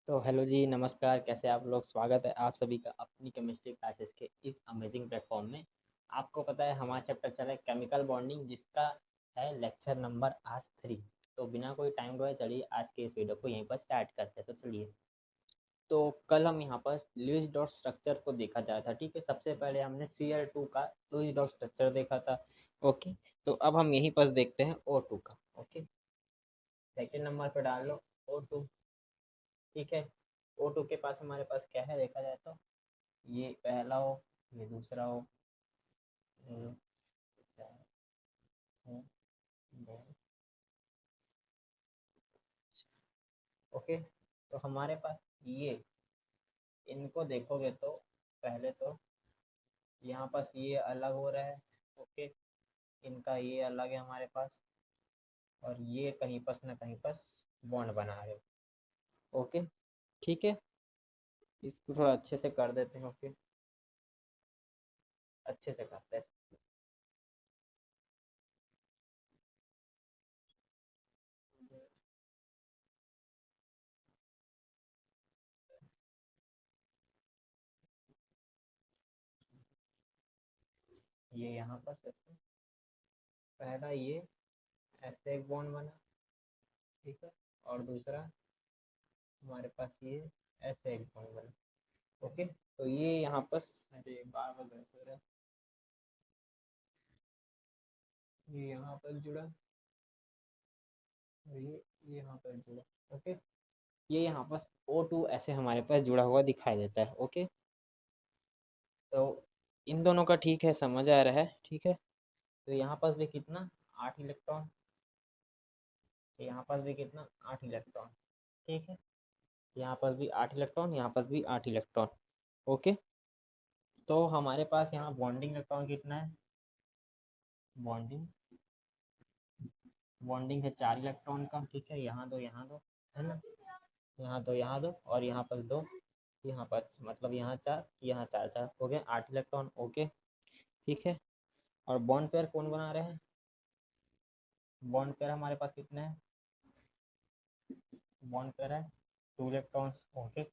तो हेलो जी, नमस्कार। कैसे आप लोग? स्वागत है आप सभी का अपनी केमिस्ट्री क्लासेस के इस अमेजिंग प्लेटफॉर्म में। आपको पता है हमारा चैप्टर चल रहा है केमिकल बॉन्डिंग, जिसका है लेक्चर नंबर आज 3। तो बिना कोई टाइम गवाए चलिए आज के इस वीडियो को यहीं पर स्टार्ट करते हैं। तो चलिए, तो कल हम यहाँ पर लुईस डॉट स्ट्रक्चर को देखा जा रहा था। ठीक है, सबसे पहले हमने Cl2 का लुईस डॉट स्ट्रक्चर देखा था। ओके, तो अब हम यहीं पर देखते हैं O2 का। ओके, सेकेंड नंबर पर डाल लो O2। ठीक है, O2 के पास हमारे पास क्या है देखा जाए तो ये पहला हो, ये दूसरा हो, ये तीसरा हो, ये। ओके, तो हमारे पास ये, इनको देखोगे तो पहले तो यहाँ पास ये अलग हो रहा है। ओके, इनका ये अलग है हमारे पास, और ये कहीं पास ना कहीं पास बॉन्ड बना रहे हो। ओके, ठीक है, इसको थोड़ा अच्छे से कर देते हैं। ओके, अच्छे से करते हैं। ये यहाँ पर ऐसे पहला ये ऐसे एक बॉन्ड बना। ठीक है, और दूसरा हमारे पास ये ऐसे एक बॉन्ड बना। ओके, तो ये यहाँ पर, अरे बार बार गलत हो रहा है, ये यहाँ पर जुड़ा और ये यहाँ पर जुड़ा। ओके, ये यहाँ पर O2 ऐसे हमारे पास जुड़ा हुआ दिखाई देता है। ओके, तो इन दोनों का ठीक है, समझ आ रहा है। ठीक है, तो यहाँ पास भी कितना, 8 इलेक्ट्रॉन। यहाँ पास भी कितना, 8 इलेक्ट्रॉन। ठीक है, यहाँ पास भी 8 इलेक्ट्रॉन, यहाँ पास भी 8 इलेक्ट्रॉन। ओके, तो हमारे पास यहाँ बॉन्डिंग इलेक्ट्रॉन कितना है, बॉन्डिंग बॉन्डिंग है 4 इलेक्ट्रॉन का। ठीक है, यहाँ दो, यहाँ दो, है ना, यहाँ दो, यहाँ दो, और यहाँ पर दो, यहाँ पर मतलब यहाँ 4, यहाँ 4, 4 हो गए 8 इलेक्ट्रॉन। ओके, ठीक है, और बॉन्ड पेयर कौन बना रहे हैं, बॉन्ड पेयर हमारे पास कितने हैं, बॉन्ड पेयर है 2 इलेक्ट्रॉन्स। ओके,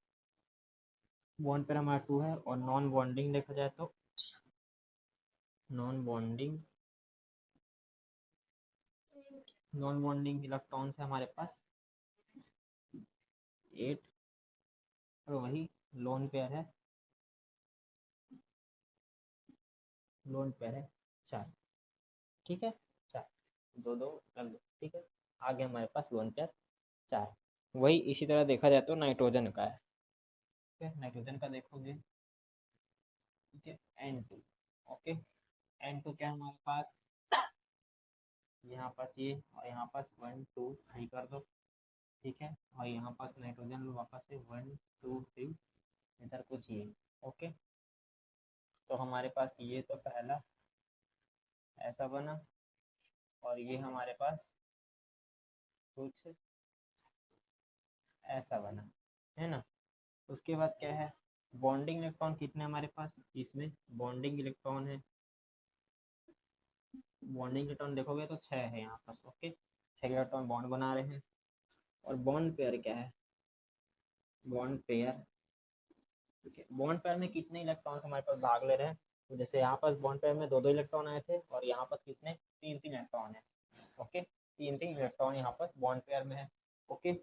बॉन्ड पेयर हमारा 2 है, और नॉन बॉन्डिंग देखा जाए तो non bonding non bonding electrons है हमारे पास 8, और वही लोन पेयर है, लोन पेयर है 4। ठीक है, 4, दो दो कर दो। ठीक है, आगे हमारे पास लोन पेयर 4। वही इसी तरह देखा जाए तो नाइट्रोजन का है। ठीक है, नाइट्रोजन का देखोगे, ठीक है, N2। ओके, N2 क्या है हमारे पास, यहाँ पास ये, और यहाँ पास 1 2 3 कर दो। ठीक है, और यहाँ पास नाइट्रोजन वापस से 1 2 3, इधर कुछ ये। ओके, तो हमारे पास ये तो पहला ऐसा बना, और ये हमारे पास कुछ ऐसा बना, है ना। उसके बाद क्या है, बॉन्डिंग इलेक्ट्रॉन कितने हमारे पास, इसमें बॉन्डिंग इलेक्ट्रॉन है, बॉन्डिंग इलेक्ट्रॉन देखोगे तो 6 है यहाँ पास। ओके, 6 इलेक्ट्रॉन बॉन्ड बना रहे हैं। और बॉन्ड पेयर क्या है, बॉन्ड पेयर, ठीक है, बॉन्ड पेयर में कितने इलेक्ट्रॉन्स हमारे पास भाग ले रहे हैं, तो जैसे यहाँ पास बॉन्ड पेयर में दो दो इलेक्ट्रॉन आए थे, और यहाँ पास कितने, तीन तीन इलेक्ट्रॉन है। ओके, तीन तीन इलेक्ट्रॉन यहाँ पास बॉन्ड पेयर में है। ओके,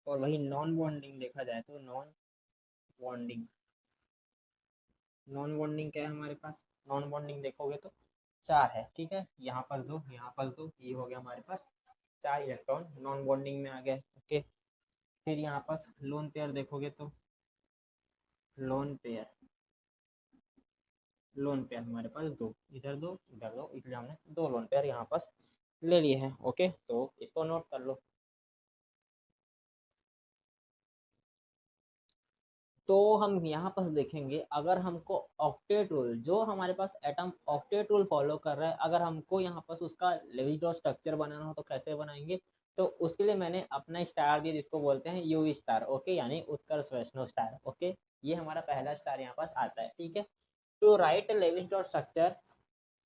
और वही नॉन बॉन्डिंग देखा जाए तो बॉन्डिंग नॉन बॉन्डिंग क्या है हमारे पास, नॉन बॉन्डिंग देखोगे तो 4 है। ठीक है, यहाँ पास दो, यहाँ पास दो, ये हो गया हमारे पास 4 इलेक्ट्रॉन नॉन बॉन्डिंग में आ गए। ओके, फिर यहाँ पास लोन पेयर देखोगे तो लोन पेयर लोन पेयर हमारे पास दो, इधर दो, इसलिए हमने दो लोन पेयर यहाँ पास ले लिए हैं। ओके, तो इसको नोट कर लो। तो हम यहाँ पर देखेंगे, अगर हमको ऑक्टेट रूल, जो हमारे पास एटम ऑक्टेट रूल फॉलो कर रहा है, अगर हमको यहाँ पर उसका लेविस डॉट स्ट्रक्चर बनाना हो तो कैसे बनाएंगे। तो उसके लिए मैंने अपना स्टार दिया, जिसको बोलते हैं यूवी स्टार। ओके, यानी उत्कर्ष वैष्णव स्टार। ओके, ये हमारा पहला स्टार यहाँ पास आता है। ठीक है, to write Lewis dot structure,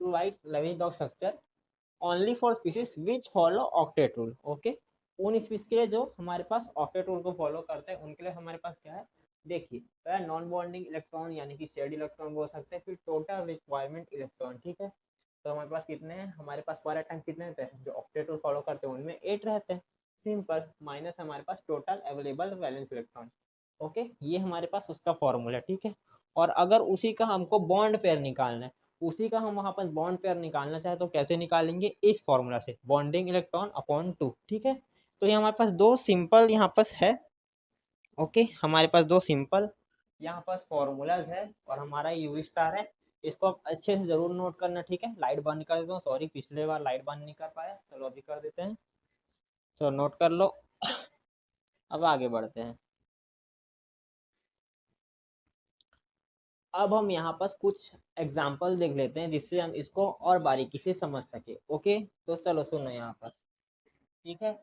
to write Lewis dot structure only for species which follow octet rule. Okay, उन स्पीशीज के लिए जो हमारे पास ऑक्टेट रूल को फॉलो करते हैं उनके लिए हमारे पास क्या है, देखिए पहला नॉन बॉन्डिंग इलेक्ट्रॉन यानी कि शेयर्ड इलेक्ट्रॉन बोल सकते हैं, फिर टोटल रिक्वायरमेंट इलेक्ट्रॉन। ठीक है, तो हमारे पास कितने हैं, हमारे पास पर एटम कितने रहते हैं, जो ऑक्टेट रूल फॉलो करते हैं उनमें 8 रहते हैं, सिंपल, माइनस हमारे पास total available valence electron. Okay, ये हमारे पास उसका फॉर्मूला। ठीक है, और अगर उसी का हमको बॉन्ड पेयर निकालना है, उसी का हम वहाँ पर बॉन्ड पेयर निकालना चाहे तो कैसे निकालेंगे, इस फॉर्मूला से, बॉन्डिंग इलेक्ट्रॉन अपॉन 2। ठीक है, तो ये हमारे पास दो सिंपल यहाँ पास है। ओके, हमारे पास दो सिंपल यहाँ पास फॉर्मूलाज है और हमारा यूवी स्टार है। इसको आप अच्छे से जरूर नोट करना। ठीक है, लाइट बंद कर देता हूँ, सॉरी पिछले बार लाइट बंद नहीं कर पाया, चलो अभी कर देते हैं। तो नोट कर लो। अब आगे बढ़ते हैं। अब हम यहाँ पर कुछ एग्जाम्पल देख लेते हैं जिससे हम इसको और बारीकी से समझ सके। ओके, तो चलो सुनो यहाँ पर। ठीक है,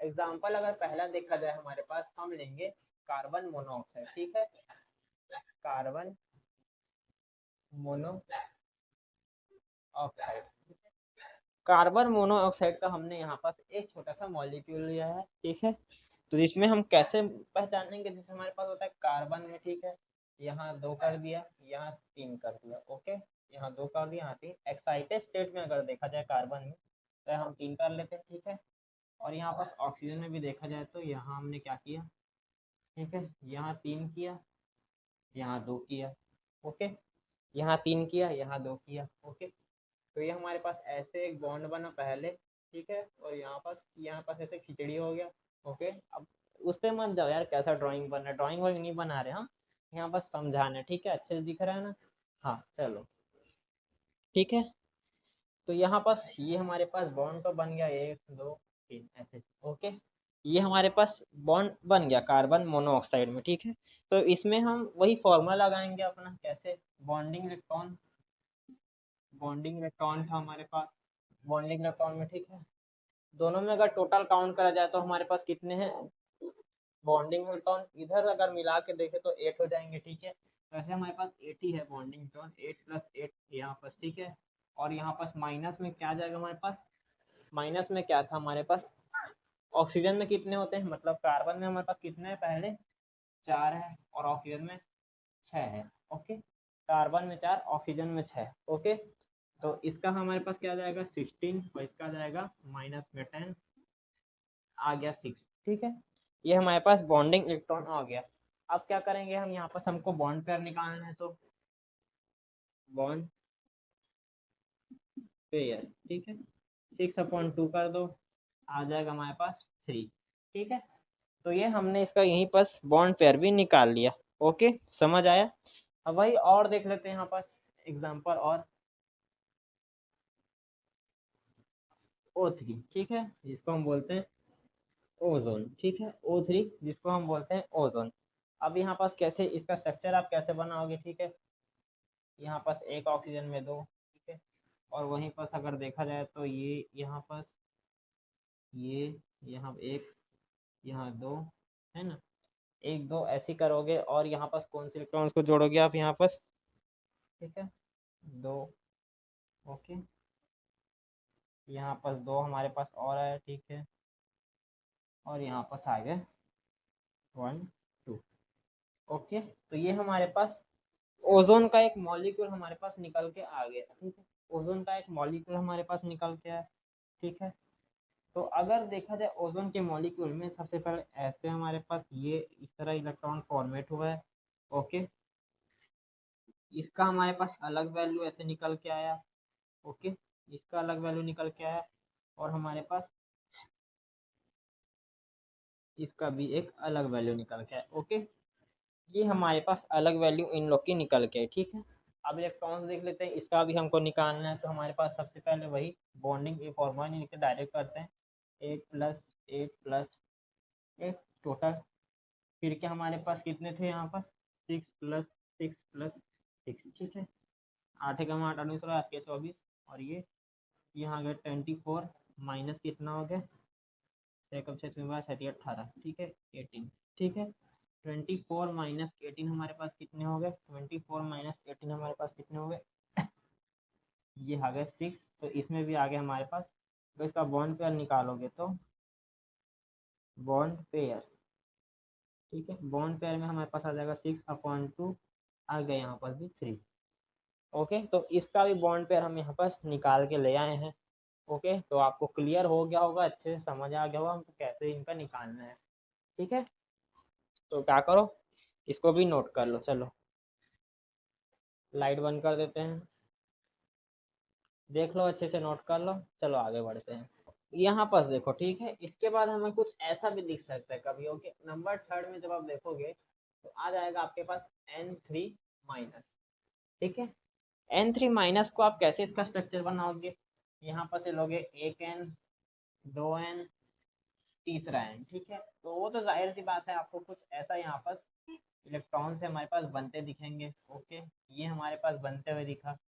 एग्जाम्पल अगर पहला देखा जाए हमारे पास, हम लेंगे कार्बन मोनोऑक्साइड। ठीक है, कार्बन मोनोऑक्साइड, कार्बन मोनोऑक्साइड का हमने यहाँ पास एक छोटा सा मॉलिक्यूल लिया है। ठीक है, तो इसमें हम कैसे पहचानेंगे, जैसे हमारे पास होता है कार्बन में, ठीक है, यहाँ 2 कर दिया, यहाँ 3 कर दिया। ओके, यहाँ 2 कर दिया, यहाँ 3। एक्साइटेड स्टेट में अगर देखा जाए कार्बन में तो हम 3 कर लेते हैं। ठीक है, और यहाँ पास ऑक्सीजन में भी देखा जाए तो यहाँ हमने क्या किया, ठीक है, यहाँ 3 किया, यहाँ 2 किया। ओके, यहाँ 3 किया, यहाँ 2 किया। ओके, तो ये हमारे पास ऐसे एक बॉन्ड बना पहले। ठीक है, और यहाँ पास ऐसे खिचड़ी हो गया। ओके, अब उस पे मत जाओ यार, कैसा ड्राइंग बन रहा है, ड्राइंग वाइंग नहीं बना रहे हम, यहाँ बस समझाना है। ठीक है, अच्छे से दिख रहा है ना, हाँ चलो। ठीक है, तो यहाँ पास ये हमारे पास बॉन्ड तो बन गया, 1 2 3 ऐसे। ओके, ये हमारे पास बॉन्ड बन गया कार्बन मोनोऑक्साइड में। ठीक है, तो इसमें हम वही फॉर्मूला लगाएंगे अपना, कैसे, बॉन्डिंग इलेक्ट्रॉन, बॉन्डिंग इलेक्ट्रॉन था हमारे पास, बॉन्डिंग इलेक्ट्रॉन में। ठीक है, दोनों में अगर टोटल काउंट करा जाए तो हमारे पास कितने हैं, बॉन्डिंग इलेक्ट्रॉन इधर अगर मिला के देखे तो 8 हो जाएंगे। ठीक है, वैसे हमारे पास 8 ही है बॉन्डिंग इलेक्ट्रॉन, 8 + 8 यहाँ पास। ठीक है, और यहाँ पास माइनस में क्या जाएगा हमारे पास, माइनस में क्या था हमारे पास, ऑक्सीजन में कितने होते हैं, मतलब कार्बन में हमारे पास कितने हैं, पहले 4 है, और ऑक्सीजन में 6 है। ओके, कार्बन में 4, ऑक्सीजन में 6। ओके, तो इसका हमारे पास क्या जाएगा 16, और इसका जाएगा माइनस में 10, आ गया 6। ठीक है, ये हमारे पास बॉन्डिंग इलेक्ट्रॉन आ गया। अब क्या करेंगे हम, यहाँ पर हमको बॉन्ड पेयर निकालना है, तो बॉन्ड पेयर। ठीक है, 6/2 कर दो, आ जाएगा हमारे पास 3। ठीक है, तो ये हमने इसका यहीं पास बॉन्ड पेयर भी निकाल लिया। ओके, समझ आया। अब वही और देख लेते हैं यहाँ पास एग्जांपल, और O3। ठीक है, जिसको हम बोलते हैं ओजोन। ठीक है, O3 जिसको हम बोलते हैं ओजोन। अब यहाँ पास कैसे इसका स्ट्रक्चर आप कैसे बनाओगे, ठीक है, यहाँ पास एक ऑक्सीजन में 2। ठीक है, और वहीं पास अगर देखा जाए तो ये यहाँ पास, ये यहाँ 1, यहाँ 2, है ना, 1 2 ऐसे करोगे, और यहाँ पास कौन से इलेक्ट्रॉन्स को जोड़ोगे आप यहाँ पास, ठीक है, 2। ओके, यहाँ पास 2 हमारे पास और आया। ठीक है, और यहाँ पास आ गए 1 2। ओके, तो ये हमारे पास ओजोन का एक मॉलिक्यूल हमारे पास निकल के आ गया। ठीक है, ओजोन का एक मॉलिक्यूल हमारे पास निकल के आया। ठीक है, तो अगर देखा जाए ओजोन के मॉलिक्यूल में, सबसे पहले ऐसे हमारे पास ये इस तरह इलेक्ट्रॉन फॉर्मेट हुआ है। ओके, इसका हमारे पास अलग वैल्यू ऐसे निकल के आया। ओके, इसका अलग वैल्यू निकल के आया, और हमारे पास इसका भी एक अलग वैल्यू निकल के आया। ओके, ये हमारे पास अलग वैल्यू इन लोग की निकल के। ठीक है, अब इलेक्ट्रॉन्स देख लेते हैं, इसका भी हमको निकालना है, तो हमारे पास सबसे पहले वही बॉन्डिंग ये फॉर्मूला नहीं लिखते, डायरेक्ट करते हैं, 8 + 8 + 8 टोटल। फिर क्या हमारे पास कितने थे यहाँ पास, 6 + 6 + 6। ठीक है, 8 एकम 8, 8 16, 8 के 24, और ये यहाँ गए 24, माइनस कितना हो गया, 6 × 6 = 7 18। ठीक है, 18। ठीक है, 24 - 18 हमारे पास कितने हो गए, 24 - 18 हमारे पास कितने हो गए, ये आ गए 6। तो इसमें भी आ गया हमारे पास, तो इसका बॉन्ड पेयर निकालोगे तो बॉन्ड पेयर, ठीक है। बॉन्ड पेयर में हमारे पास आ जाएगा 6/2, आ गया यहाँ पर भी 3। ओके, तो इसका भी बॉन्ड पेयर हम यहाँ पर निकाल के ले आए हैं। ओके, तो आपको क्लियर हो गया होगा, अच्छे से समझ आ गया होगा हमको कैसे इनका निकालना है, ठीक है। तो क्या करो, इसको भी नोट कर लो। चलो लाइट बंद कर देते हैं, देख लो अच्छे से, नोट कर लो। चलो आगे बढ़ते हैं। यहाँ पर देखो, ठीक है, इसके बाद हमें कुछ ऐसा भी दिख सकता है कभी। ओके, नंबर थर्ड में जब आप देखोगे तो आ जाएगा आपके पास N3 माइनस, ठीक है। N3 माइनस को आप कैसे इसका स्ट्रक्चर बनाओगे, यहाँ पर से लोगे एक N, दो N, तीसरा N, ठीक है। तो वो तो जाहिर सी बात है, आपको कुछ ऐसा यहाँ पर इलेक्ट्रॉन से हमारे पास बनते दिखेंगे। ओके, ये हमारे पास बनते हुए दिखा।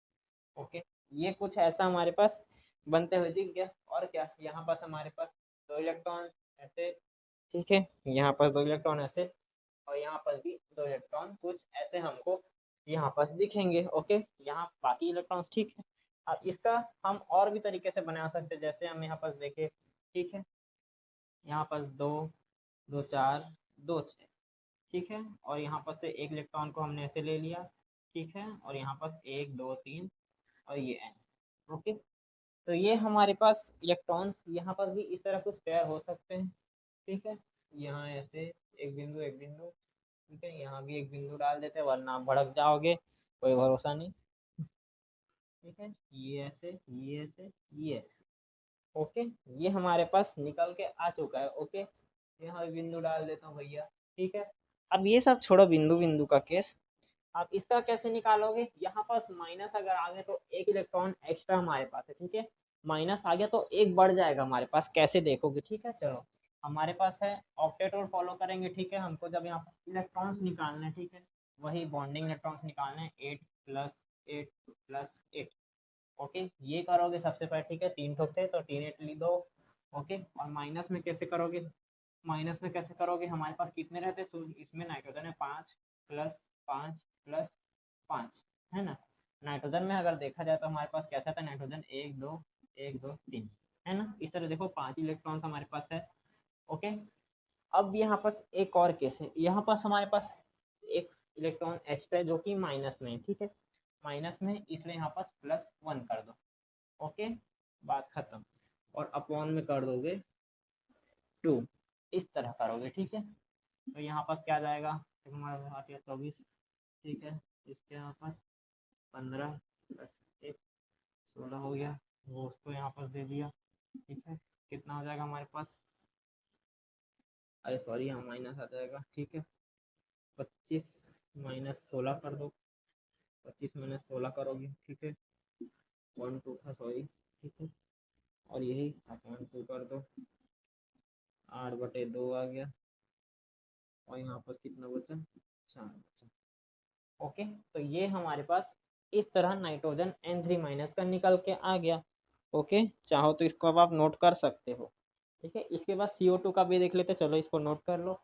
ओके, ये कुछ ऐसा हमारे पास बनते हुए दिख गया। और क्या, यहाँ पास हमारे पास दो इलेक्ट्रॉन ऐसे, ठीक है, यहाँ पास दो इलेक्ट्रॉन ऐसे, और यहाँ पर भी दो इलेक्ट्रॉन कुछ ऐसे हमको यहाँ पास दिखेंगे। ओके, यहाँ बाकी इलेक्ट्रॉन्स, ठीक है। अब इसका हम और भी तरीके से बना सकते हैं, जैसे हम यहाँ पास देखें, ठीक है, यहाँ पास दो, दो चार, दो छः, ठीक है, और यहाँ पर से एक इलेक्ट्रॉन को हमने ऐसे ले लिया, ठीक है, और यहाँ पास एक दो तीन और ये N। ओके, तो ये हमारे पास इलेक्ट्रॉन्स यहाँ पर भी इस तरह कुछ पेयर हो सकते हैं, ठीक है। यहाँ ऐसे एक बिंदु, ठीक है, यहाँ भी एक बिंदु डाल देते हैं, वरना आप भड़क जाओगे, कोई भरोसा नहीं, ठीक है। ये ऐसे, ये ऐसे, ये ऐसे। ओके, ये हमारे पास निकल के आ चुका है। ओके, यहाँ भी बिंदु डाल देता हूँ भैया, ठीक है। अब ये सब छोड़ो, बिंदु बिंदु का केस, आप इसका कैसे निकालोगे, यहाँ पास माइनस अगर आ गए तो एक इलेक्ट्रॉन एक्स्ट्रा हमारे पास है, ठीक है। माइनस आ गया तो एक बढ़ जाएगा हमारे पास, कैसे देखोगे, ठीक है। चलो, हमारे पास है ऑक्टेट रूल फॉलो करेंगे, ठीक है। हमको जब यहाँ पर इलेक्ट्रॉन्स निकालने हैं, ठीक है, वही बॉन्डिंग इलेक्ट्रॉन्स निकालने हैं, 8+8+8। ओके, ये करोगे सबसे पहले, ठीक है, तीन ठोक थे तो 3 8 ली दो। ओके, और माइनस में कैसे करोगे, माइनस में कैसे करोगे, हमारे पास कितने रहते, सो इसमें नाइट्रोजन है 5+5+5, है ना। नाइट्रोजन में अगर देखा जाए तो हमारे पास कैसा था नाइट्रोजन, एक दो, एक दो तीन, है ना। इस तरह देखो 5 इलेक्ट्रॉन्स हमारे पास है। ओके, अब यहाँ पास एक और केस है, यहाँ पास हमारे पास एक इलेक्ट्रॉन एक्स्ट्रा है जो कि माइनस में है, ठीक है, माइनस में, इसलिए यहाँ पास +1 कर दो। ओके, बात खत्म। और अपॉन में कर दोगे 2, इस तरह करोगे, ठीक है। तो यहाँ पास क्या जाएगा, हमारे पास 24, ठीक है, इसके यहाँ पास 15+1 16 हो गया, वो उसको यहाँ पास दे दिया, ठीक है। कितना हो जाएगा हमारे पास, अरे सॉरी, यहाँ माइनस आ जाएगा, ठीक है। 25 - 16 कर दो, 25 - 16 करोगे, ठीक है, 1 2 था, सॉरी, ठीक है। और यही अपॉन 2 कर दो, 8/2 आ गया, और यहाँ पर कितना बचा, 4 बचा। ओके, तो ये हमारे पास इस तरह नाइट्रोजन N3 माइनस का निकल के आ गया। ओके, चाहो तो इसको अब आप नोट कर सकते हो, ठीक है। इसके बाद CO2 का भी देख लेते, चलो इसको नोट कर लो,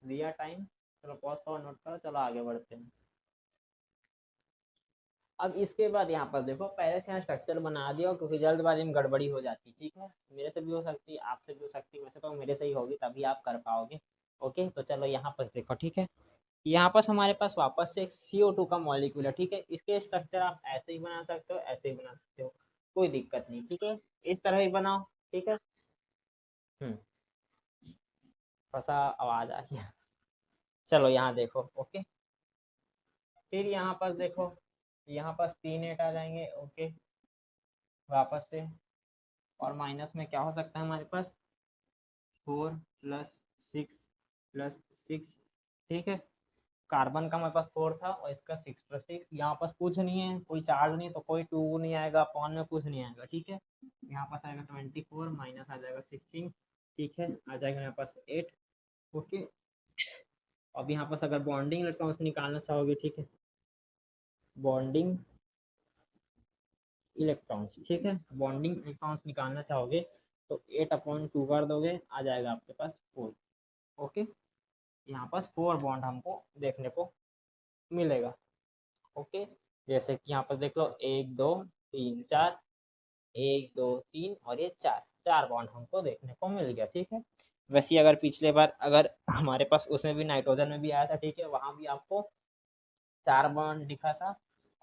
दिया टाइम, चलो पॉज करो, नोट करो, चलो आगे बढ़ते हैं। अब इसके बाद यहाँ पर देखो, पहले से यहाँ स्ट्रक्चर बना दिया, क्योंकि जल्दबाजी में गड़बड़ी हो जाती है, ठीक है। मेरे से भी हो सकती है, आपसे भी हो सकती है, वैसे तो मेरे से ही होगी, तभी आप कर पाओगे। ओके, तो चलो यहाँ पर देखो, ठीक है, यहाँ पर हमारे पास वापस से एक CO2 का मॉलिक्यूल है, ठीक है। इसके स्ट्रक्चर आप ऐसे ही बना सकते हो, ऐसे ही बना सकते हो, कोई दिक्कत नहीं, ठीक है। इस तरह ही बनाओ, ठीक है। हम्म, फंसा, आवाज आ गया। चलो यहाँ देखो, ओके, फिर यहाँ पर देखो, यहाँ पर 3 8 आ जाएंगे। ओके, वापस से, और माइनस में क्या हो सकता है हमारे पास, 4+6+6, ठीक है। कार्बन का हमारे पास 4 था, और इसका 6+6, यहाँ पास कुछ नहीं है, कोई चार्ज नहीं, तो कोई 2 नहीं आएगा, अपॉन में कुछ नहीं आएगा, ठीक है। यहाँ पास आएगा 24, माइनस आ जाएगा 16, ठीक है, आ जाएगा यहाँ पास 8। ओके, अब यहाँ पास अगर बॉन्डिंग इलेक्ट्रॉन्स निकालना चाहोगे, ठीक है, बॉन्डिंग इलेक्ट्रॉन्स, ठीक है, बॉन्डिंग इलेक्ट्रॉन्स निकालना चाहोगे तो 8/2 कर दोगे, आ जाएगा आपके पास 4। ओके, यहाँ पास 4 बॉन्ड हमको देखने को मिलेगा। ओके, जैसे कि यहाँ पर देख लो, 1 2 3 4, 1 2 3 और ये 4 4 बॉन्ड हमको देखने को मिल गया, ठीक है। वैसे ही अगर पिछले बार अगर हमारे पास उसमें भी नाइट्रोजन में भी आया था, ठीक है, वहां भी आपको 4 बॉन्ड दिखा था,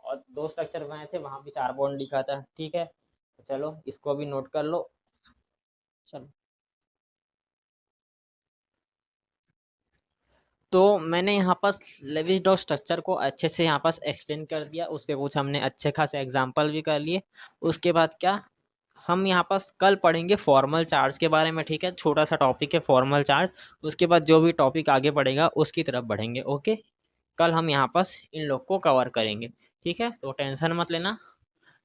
और 2 स्ट्रक्चर बनाए थे, वहां भी 4 बॉन्ड दिखा था, ठीक है। तो चलो इसको भी नोट कर लो। चलो, तो मैंने यहाँ पास लेविस डॉट स्ट्रक्चर को अच्छे से यहाँ पास एक्सप्लेन कर दिया, उसके कुछ हमने अच्छे खासे एग्जाम्पल भी कर लिए। उसके बाद क्या, हम यहाँ पास कल पढ़ेंगे फॉर्मल चार्ज के बारे में, ठीक है, छोटा सा टॉपिक है फॉर्मल चार्ज। उसके बाद जो भी टॉपिक आगे बढ़ेगा उसकी तरफ बढ़ेंगे, ओके। कल हम यहाँ पास इन लोग को कवर करेंगे, ठीक है, तो टेंशन मत लेना।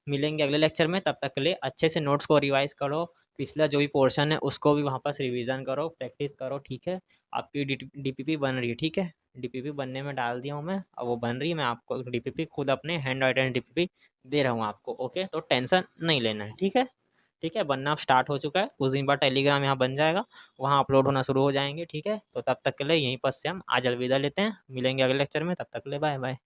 मिलेंगे अगले लेक्चर में, तब तक के लिए अच्छे से नोट्स को रिवाइज करो, पिछला जो भी पोर्शन है उसको भी वहाँ पास रिवीजन करो, प्रैक्टिस करो, ठीक है। आपकी डीपीपी बन रही है, ठीक है, डीपीपी बनने में डाल दिया हूँ मैं, अब वो बन रही है, मैं आपको डीपीपी खुद अपने हैंड राइटन डीपीपी दे रहा हूँ आपको, ओके। तो टेंशन नहीं लेना है, ठीक है। ठीक है, बनना स्टार्ट हो चुका है, कुछ दिन बाद टेलीग्राम यहाँ बन जाएगा, वहाँ अपलोड होना शुरू हो जाएंगे, ठीक है। तो तब तक के लिए यहीं पर से हम आज अलविदा लेते हैं, मिलेंगे अगले लेक्चर में, तब तक के लिए बाय बाय।